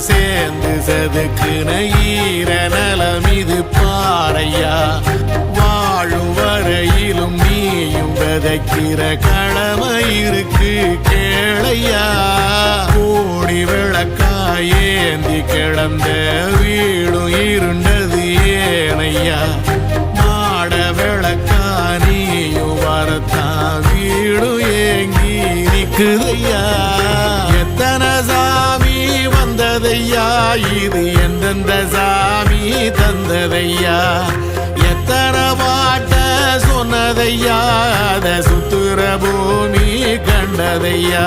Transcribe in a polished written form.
சேர்ந்து செதுக்குன ஈர நலம் இது பாறையா வாழும் வரையிலும் நீயும் விதைக்கிற கடமை இருக்கு கேளையா கோடி விளக்காயேந்தி கிடந்த வீடும் இருண்டது ஏனையா மாட விளக்கா நீயும் வரத்தான் வீடும் ஏங்கி நிக்குதையா எத்தனை சாமி வந்ததையா இது எந்தெந்த சாமி தந்ததையா எத்தனை பாட்ட சொன்னதையா அத சுத்துற பூமி கண்டதையா